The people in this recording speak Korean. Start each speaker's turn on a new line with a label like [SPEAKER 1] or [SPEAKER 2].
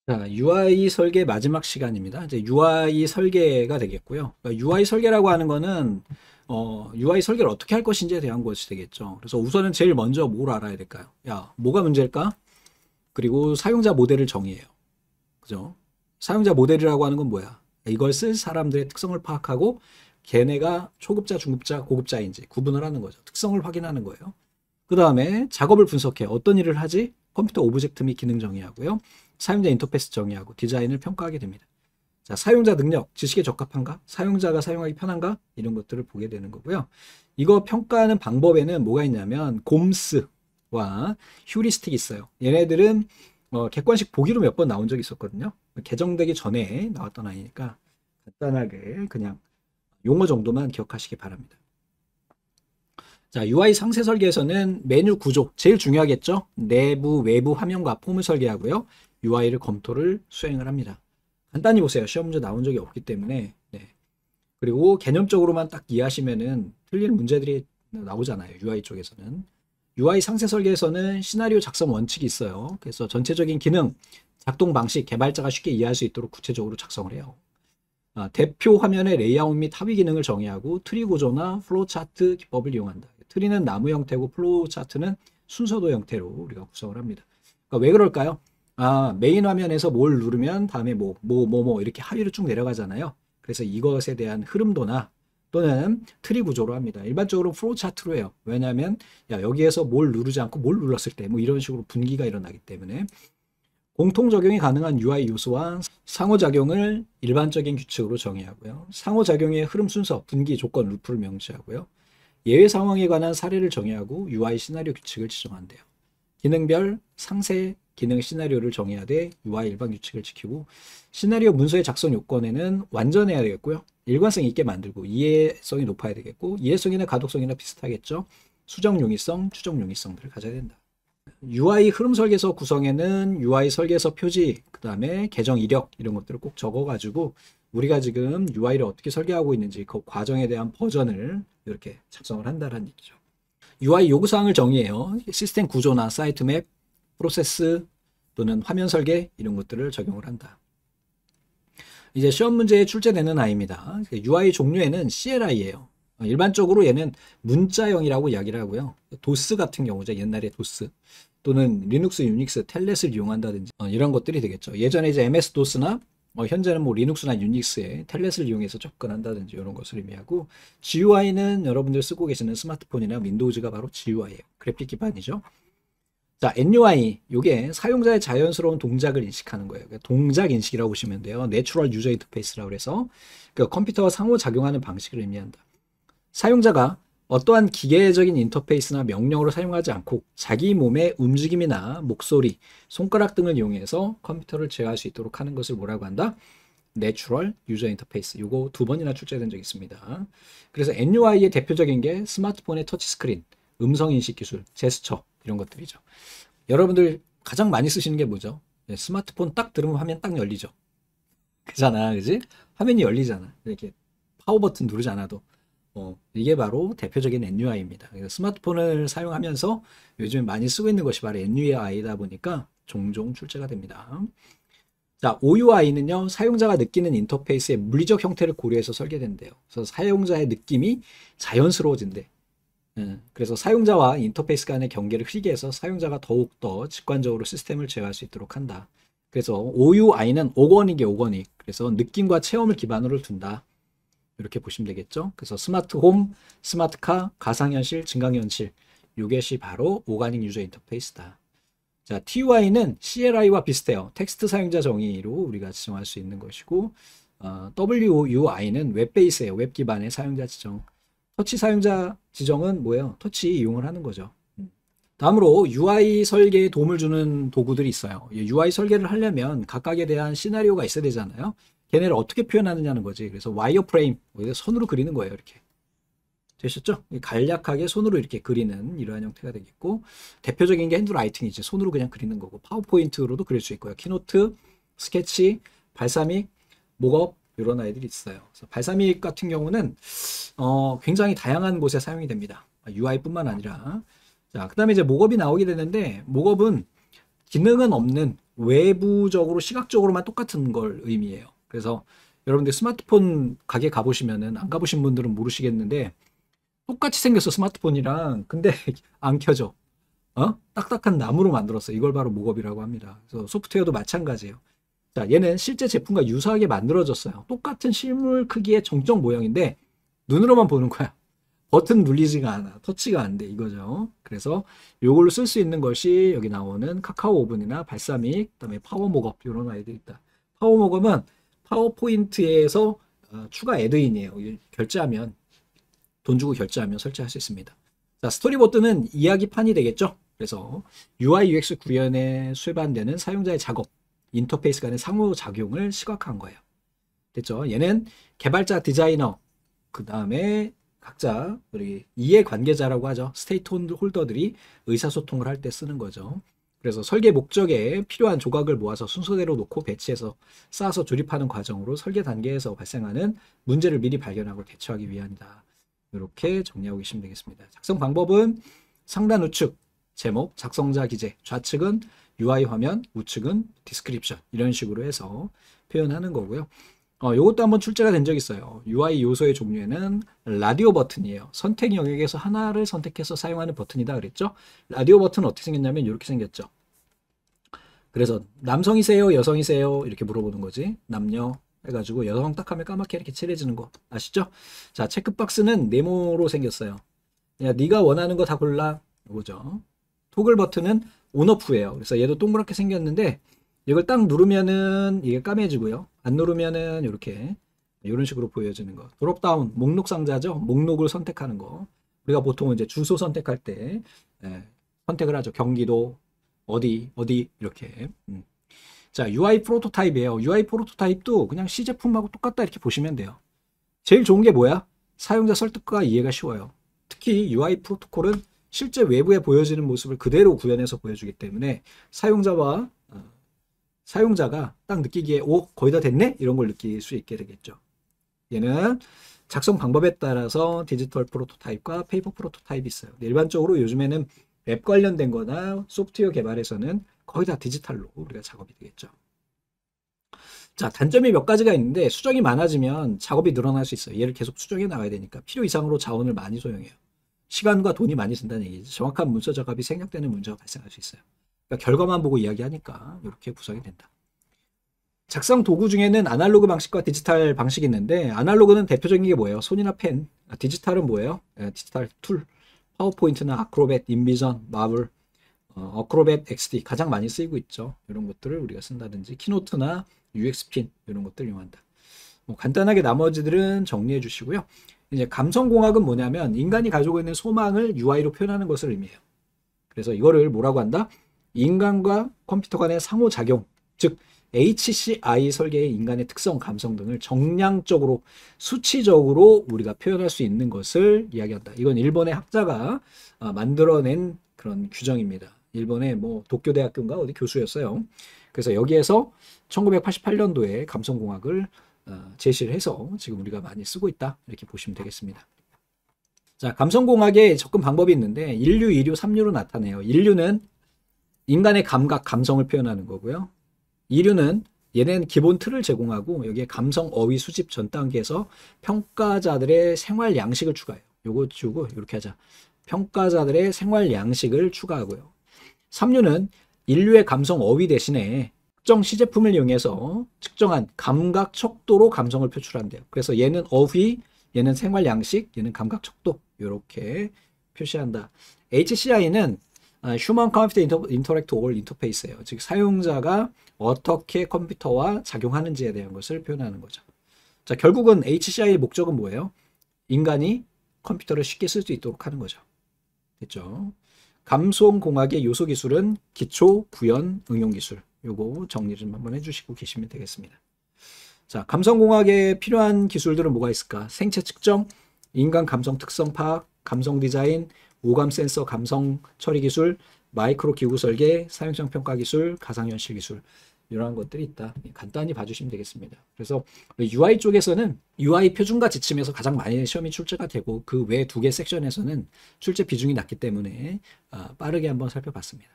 [SPEAKER 1] 자, UI 설계 마지막 시간입니다. 이제 UI 설계가 되겠고요. 그러니까 UI 설계라고 하는 거는 UI 설계를 어떻게 할 것인지에 대한 것이 되겠죠. 그래서 우선은 제일 먼저 뭘 알아야 될까요? 야, 뭐가 문제일까? 그리고 사용자 모델을 정의해요. 그죠? 사용자 모델이라고 하는 건 뭐야? 이걸 쓸 사람들의 특성을 파악하고 걔네가 초급자, 중급자, 고급자인지 구분을 하는 거죠. 특성을 확인하는 거예요. 그 다음에 작업을 분석해. 어떤 일을 하지? 컴퓨터 오브젝트 및 기능 정의하고요. 사용자 인터페이스 정의하고 디자인을 평가하게 됩니다. 자, 사용자 능력, 지식에 적합한가? 사용자가 사용하기 편한가? 이런 것들을 보게 되는 거고요. 이거 평가하는 방법에는 뭐가 있냐면 곰스와 휴리스틱이 있어요. 얘네들은 객관식 보기로 몇 번 나온 적이 있었거든요. 개정되기 전에 나왔던 아이니까 간단하게 그냥 용어 정도만 기억하시기 바랍니다. 자, UI 상세 설계에서는 메뉴 구조, 제일 중요하겠죠? 내부, 외부 화면과 폼을 설계하고요. UI를 검토를 수행을 합니다. 간단히 보세요. 시험 문제 나온 적이 없기 때문에. 네. 그리고 개념적으로만 딱 이해하시면은 틀리는 문제들이 나오잖아요. UI 쪽에서는. UI 상세 설계에서는 시나리오 작성 원칙이 있어요. 그래서 전체적인 기능, 작동 방식, 개발자가 쉽게 이해할 수 있도록 구체적으로 작성을 해요. 대표 화면의 레이아웃 및 합의 기능을 정의하고 트리 구조나 플로우 차트 기법을 이용한다. 트리는 나무 형태고 플로우 차트는 순서도 형태로 우리가 구성을 합니다. 그러니까 왜 그럴까요? 메인 화면에서 뭘 누르면 다음에 이렇게 하위로 쭉 내려가잖아요. 그래서 이것에 대한 흐름도나 또는 트리 구조로 합니다. 일반적으로 플로우 차트로 해요. 왜냐하면 여기에서 뭘 누르지 않고 뭘 눌렀을 때 뭐 이런 식으로 분기가 일어나기 때문에 공통 적용이 가능한 UI 요소와 상호작용을 일반적인 규칙으로 정의하고요. 상호작용의 흐름 순서, 분기, 조건, 루프를 명시하고요. 예외 상황에 관한 사례를 정의하고 UI 시나리오 규칙을 지정한대요. 기능별 상세 기능 시나리오를 정해야 돼 UI 일반 규칙을 지키고 시나리오 문서의 작성 요건에는 완전해야 되겠고요. 일관성 있게 만들고 이해성이 높아야 되겠고 이해성이나 가독성이나 비슷하겠죠. 수정 용이성, 추정 용이성들을 가져야 된다. UI 흐름 설계서 구성에는 UI 설계서 표지, 그 다음에 계정 이력 이런 것들을 꼭 적어가지고 우리가 지금 UI를 어떻게 설계하고 있는지 그 과정에 대한 버전을 이렇게 작성을 한다는 얘기죠. UI 요구사항을 정의해요. 시스템 구조나 사이트 맵, 프로세스 또는 화면 설계 이런 것들을 적용을 한다. 이제 시험 문제에 출제되는 아이입니다. UI 종류에는 CLI예요. 일반적으로 얘는 문자형이라고 이야기를 하고요. 도스 같은 경우죠. 옛날에 도스 또는 리눅스, 유닉스, 텔넷을 이용한다든지 이런 것들이 되겠죠. 예전에 이제 MS-DOS나 현재는 뭐 리눅스나 유닉스에 텔넷을 이용해서 접근한다든지 이런 것을 의미하고 GUI는 여러분들 쓰고 계시는 스마트폰이나 윈도우즈가 바로 GUI예요. 그래픽 기반이죠. 자, NUI 이게 사용자의 자연스러운 동작을 인식하는 거예요. 동작 인식이라고 보시면 돼요. 내추럴 유저 인터페이스라고 해서 컴퓨터와 상호작용하는 방식을 의미한다. 사용자가 어떠한 기계적인 인터페이스나 명령어를 사용하지 않고 자기 몸의 움직임이나 목소리, 손가락 등을 이용해서 컴퓨터를 제어할 수 있도록 하는 것을 뭐라고 한다? 내추럴 유저 인터페이스. 이거 2번이나 출제된 적이 있습니다. 그래서 NUI의 대표적인 게 스마트폰의 터치스크린, 음성인식 기술, 제스처 이런 것들이죠. 여러분들 가장 많이 쓰시는 게 뭐죠? 스마트폰 딱 들으면 화면 딱 열리죠. 그잖아, 그지? 화면이 열리잖아. 이렇게 파워 버튼 누르지 않아도. 이게 바로 대표적인 NUI입니다. 그래서 스마트폰을 사용하면서 요즘에 많이 쓰고 있는 것이 바로 NUI다 보니까 종종 출제가 됩니다. 자, OUI는요, 사용자가 느끼는 인터페이스의 물리적 형태를 고려해서 설계된대요. 그래서 사용자의 느낌이 자연스러워진대. 그래서 사용자와 인터페이스 간의 경계를 흐리게 해서 사용자가 더욱더 직관적으로 시스템을 제어할 수 있도록 한다. 그래서 OUI는 오거닉이에요, 오거닉. 그래서 느낌과 체험을 기반으로 둔다. 이렇게 보시면 되겠죠. 그래서 스마트홈, 스마트카, 가상현실, 증강현실 이것이 바로 오가닉 유저 인터페이스다. 자, TUI는 CLI와 비슷해요. 텍스트 사용자 정의로 우리가 지정할 수 있는 것이고 WUI는 웹 베이스예요. 웹 기반의 사용자 지정. 터치 사용자 지정은 뭐예요? 터치 이용을 하는 거죠. 다음으로 UI 설계에 도움을 주는 도구들이 있어요. UI 설계를 하려면 각각에 대한 시나리오가 있어야 되잖아요. 걔네를 어떻게 표현하느냐는 거지. 그래서 와이어프레임, 손으로 그리는 거예요. 이렇게. 되셨죠? 간략하게 손으로 이렇게 그리는 이러한 형태가 되겠고 대표적인 게 핸드라이팅이지. 손으로 그냥 그리는 거고 파워포인트로도 그릴 수 있고요. 키노트, 스케치, 발사믹, 목업 이런 아이들이 있어요. 그래서 발사믹 같은 경우는 굉장히 다양한 곳에 사용이 됩니다. UI뿐만 아니라 자, 그 다음에 이제 목업이 나오게 되는데 목업은 기능은 없는 외부적으로 시각적으로만 똑같은 걸 의미해요. 그래서 여러분들 스마트폰 가게 가보시면은 안 가보신 분들은 모르시겠는데 똑같이 생겼어 스마트폰이랑. 근데 안 켜져. 딱딱한 나무로 만들었어. 이걸 바로 목업이라고 합니다. 그래서 소프트웨어도 마찬가지예요. 자, 얘는 실제 제품과 유사하게 만들어졌어요. 똑같은 실물 크기의 정적 모형인데 눈으로만 보는 거야. 버튼 눌리지가 않아. 터치가 안 돼. 이거죠. 그래서 이걸로 쓸 수 있는 것이 여기 나오는 카카오 오븐이나 발사믹, 그다음에 파워 목업 이런 아이들이 있다. 파워 목업은 파워포인트에서 추가 애드인이에요. 결제하면 돈 주고 결제하면 설치할 수 있습니다. 자, 스토리보드는 이야기판이 되겠죠. 그래서 UI UX 구현에 수반되는 사용자의 작업, 인터페이스 간의 상호작용을 시각화한 거예요. 됐죠? 얘는 개발자, 디자이너, 그 다음에 각자 우리 이해관계자라고 하죠. 스테이트 홀더들이 의사소통을 할 때 쓰는 거죠. 그래서 설계 목적에 필요한 조각을 모아서 순서대로 놓고 배치해서 쌓아서 조립하는 과정으로 설계 단계에서 발생하는 문제를 미리 발견하고 대처하기 위함이다. 이렇게 정리하고 계시면 되겠습니다. 작성 방법은 상단 우측 제목, 작성자 기재, 좌측은 UI 화면, 우측은 디스크립션 이런 식으로 해서 표현하는 거고요. 요것도 한번 출제가 된 적 있어요. UI 요소의 종류에는 라디오 버튼이에요. 선택 영역에서 하나를 선택해서 사용하는 버튼이다 그랬죠. 라디오 버튼은 어떻게 생겼냐면 이렇게 생겼죠. 그래서 남성이세요? 여성이세요? 이렇게 물어보는 거지. 남녀 해가지고 여성 딱 하면 까맣게 이렇게 칠해지는 거 아시죠? 자, 체크박스는 네모로 생겼어요. 야, 네가 원하는 거 다 골라. 이거죠. 토글 버튼은 온오프예요. 그래서 얘도 동그랗게 생겼는데 이걸 딱 누르면은 이게 까매지고요. 안 누르면은 이렇게 이런 식으로 보여지는 거. 드롭다운 목록 상자죠. 목록을 선택하는 거. 우리가 보통 이제 주소 선택할 때 선택을 하죠. 경기도 어디 이렇게. 자, UI 프로토타입이에요. UI 프로토타입도 그냥 C 제품하고 똑같다 이렇게 보시면 돼요. 제일 좋은 게 뭐야? 사용자 설득과 이해가 쉬워요. 특히 UI 프로토콜은 실제 외부에 보여지는 모습을 그대로 구현해서 보여주기 때문에 사용자가 딱 느끼기에 거의 다 됐네? 이런 걸 느낄 수 있게 되겠죠. 얘는 작성 방법에 따라서 디지털 프로토타입과 페이퍼 프로토타입이 있어요. 일반적으로 요즘에는 웹 관련된 거나 소프트웨어 개발에서는 거의 다 디지털로 우리가 작업이 되겠죠. 자, 단점이 몇 가지가 있는데 수정이 많아지면 작업이 늘어날 수 있어요. 얘를 계속 수정해 나가야 되니까 필요 이상으로 자원을 많이 소용해요. 시간과 돈이 많이 든다는 얘기죠. 정확한 문서 작업이 생략되는 문제가 발생할 수 있어요. 그러니까 결과만 보고 이야기하니까 이렇게 구성이 된다. 작성 도구 중에는 아날로그 방식과 디지털 방식이 있는데 아날로그는 대표적인 게 뭐예요? 손이나 펜. 디지털은 뭐예요? 디지털 툴. 파워포인트나 아크로벳, 인비전, 마블, 어크로벳 XD 가장 많이 쓰이고 있죠. 이런 것들을 우리가 쓴다든지 키노트나 UX핀 이런 것들 이용한다. 간단하게 나머지들은 정리해 주시고요. 이제 감성공학은 뭐냐면 인간이 가지고 있는 소망을 UI로 표현하는 것을 의미해요. 그래서 이거를 뭐라고 한다? 인간과 컴퓨터 간의 상호작용, 즉 HCI 설계의 인간의 특성, 감성 등을 정량적으로, 수치적으로 우리가 표현할 수 있는 것을 이야기한다. 이건 일본의 학자가 만들어낸 그런 규정입니다. 일본의 도쿄대학교인가 어디 교수였어요. 그래서 여기에서 1988년도에 감성공학을 제시를 해서 지금 우리가 많이 쓰고 있다. 이렇게 보시면 되겠습니다. 자, 감성공학의 접근 방법이 있는데 1류, 2류, 3류로 나타내요. 1류는 인간의 감각, 감성을 표현하는 거고요. 2류는 얘는 기본 틀을 제공하고 여기에 감성, 어휘, 수집 전 단계에서 평가자들의 생활 양식을 추가해요. 요거 주고 이렇게 하자. 평가자들의 생활 양식을 추가하고요. 3류는 인류의 감성, 어휘 대신에 특정 시제품을 이용해서 측정한 감각, 척도로 감성을 표출한대요. 그래서 얘는 어휘, 얘는 생활 양식, 얘는 감각, 척도 이렇게 표시한다. HCI는 Human Computer Interact All Interface예요. 즉 사용자가 어떻게 컴퓨터와 작용하는지에 대한 것을 표현하는 거죠. 자, 결국은 HCI의 목적은 뭐예요? 인간이 컴퓨터를 쉽게 쓸 수 있도록 하는 거죠. 됐죠? 감성공학의 요소 기술은 기초, 구현, 응용 기술. 요거 정리 좀 한번 해주시고 계시면 되겠습니다. 자, 감성공학에 필요한 기술들은 뭐가 있을까? 생체 측정, 인간 감성 특성 파악, 감성 디자인, 오감 센서 감성 처리 기술, 마이크로 기구 설계, 사용성 평가 기술, 가상현실 기술 이러한 것들이 있다. 간단히 봐주시면 되겠습니다. 그래서 UI 쪽에서는 UI 표준과 지침에서 가장 많이 시험이 출제가 되고 그 외 두 개 섹션에서는 출제 비중이 낮기 때문에 빠르게 한번 살펴봤습니다.